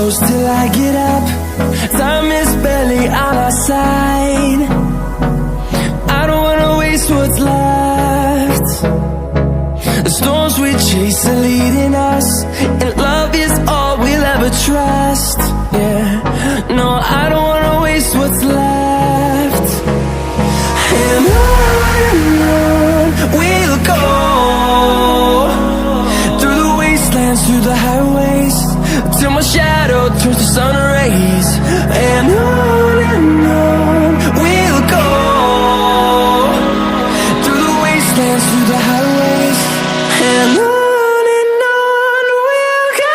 close till I get up. Time is barely on our side. I don't wanna waste what's left. The storms we chase are leading us, and love is all we'll ever trust. Yeah, no, I don't wanna waste what's left. And on we'll go, through the wastelands, through the highways, till my shadow turns to sun rays. And on we'll go, through the wastelands, through the highways, and on we'll go.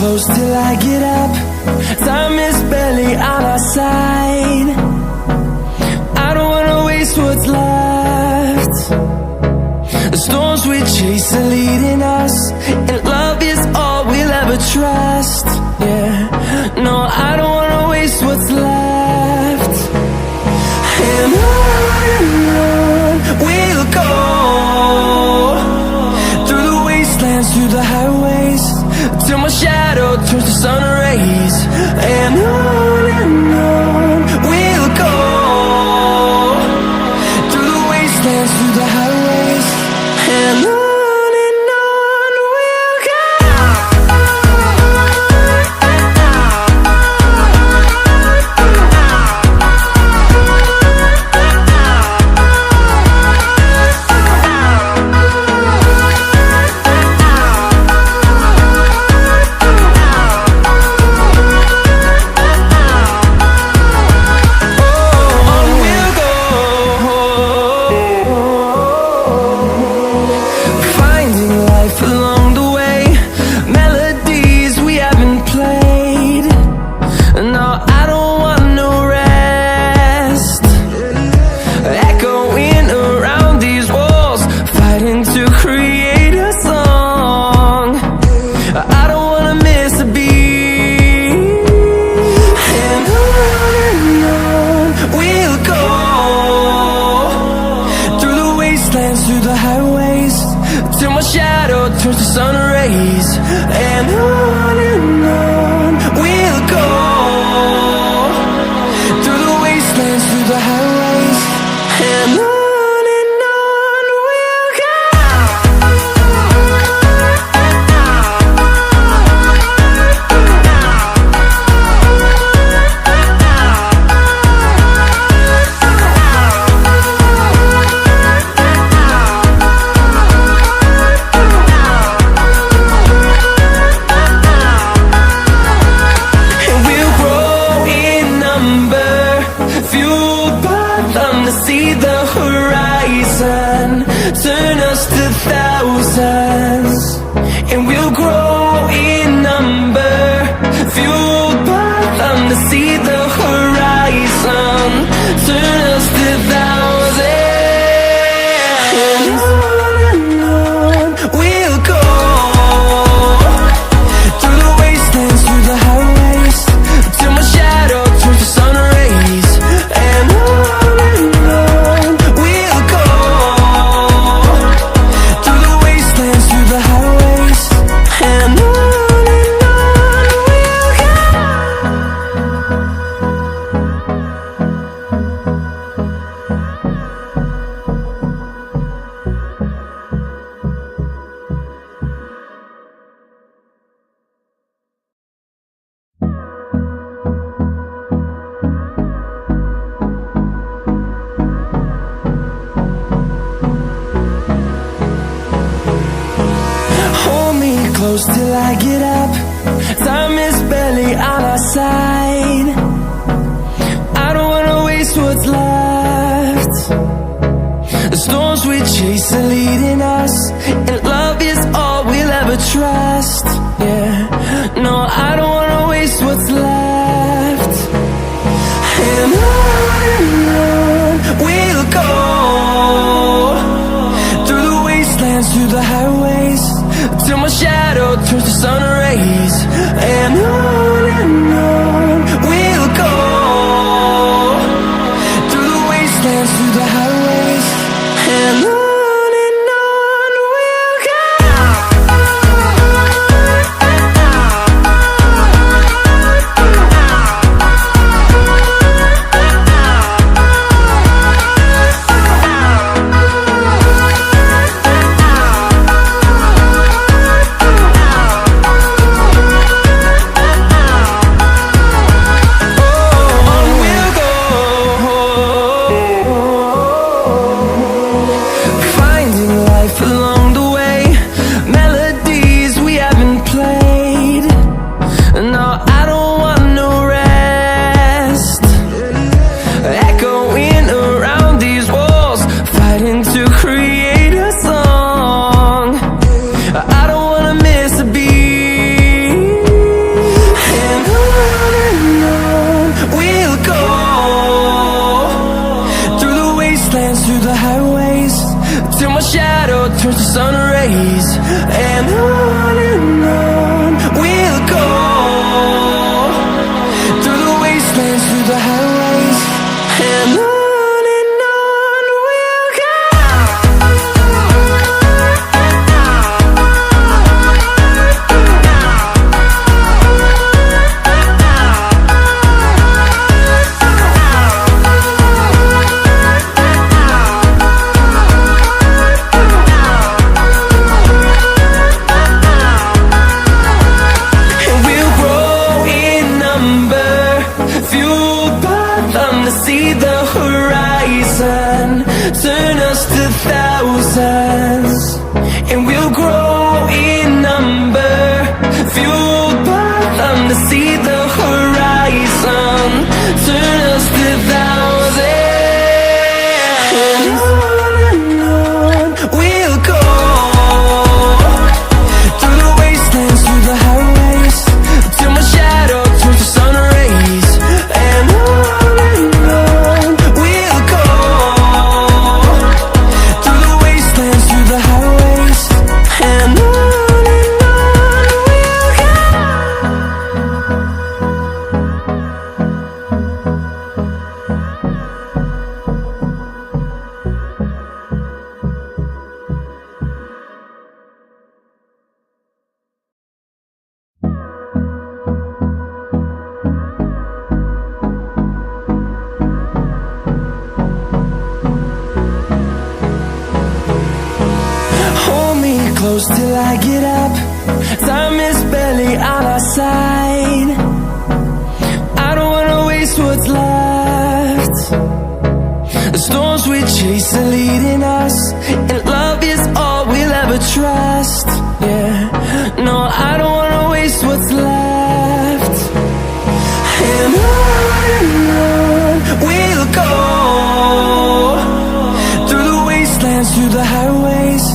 Close till I get up. Time is barely on our side. I don't wanna waste what's left. The storms we chase are leading us, and love is all we'll ever trust. Yeah, no, I don't wanna waste what's left. And on we'll go, through the wastelands, through the highways, till my shadow turns to sun rays. And on we'll go, through the wastelands, through the highways, and on we'll go. till my shadow turns to sun rays. And on we'll go, through the wastelands, through the highways, and on. Turn us to thousands, and we'll grow in number, fueled by them to see the horizon. Turn us to thousands, and on we'll go, through the wastelands, through the highways, till my shadow turns to sun rays. And on we'll go, through the wastelands, through the highways, and on we'll go. Hold me close till I get up. Time is barely on our side. I don't wanna waste what's left. The storms we chase are leading us, and love is all we'll ever trust. Yeah, no, I don't wanna waste what's left. And on we'll go, through the wastelands, through the highways, till my shadow turns to sun rays. And on we'll go, through the wastelands, through the highways, and on we'll go. Finding life along the way, melodies we haven't played. No, I don't want no rest. Echoing around these walls, fighting to create a song. I don't wanna miss a beat. And on we'll go, through the wastelands, through the highways, till my shadow turns to sun rays. And on we'll go, through the wastelands, through the highways, and on we'll go. And we'll grow in number, fueled by them to see the horizon. Turn us to thousands, and we'll grow in number, fueled by them to see the horizon. Turn us to thousands, and on we'll go, through the wastelands, through the highways, till my shadow turns to sun rays. And on we'll go, through the wastelands, through the highways. close till I get up. Time is barely on our side. I don't wanna waste what's left. The storms we chase are leading us, and love is all we'll ever trust. Yeah, no, I don't wanna waste what's left. And on we'll go, through the wastelands, through the highways,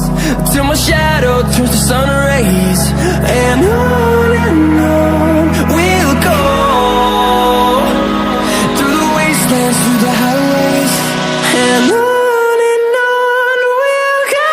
till my shadow turns to sun rays. And on we'll go, through the wastelands, through the highways, and on we'll go.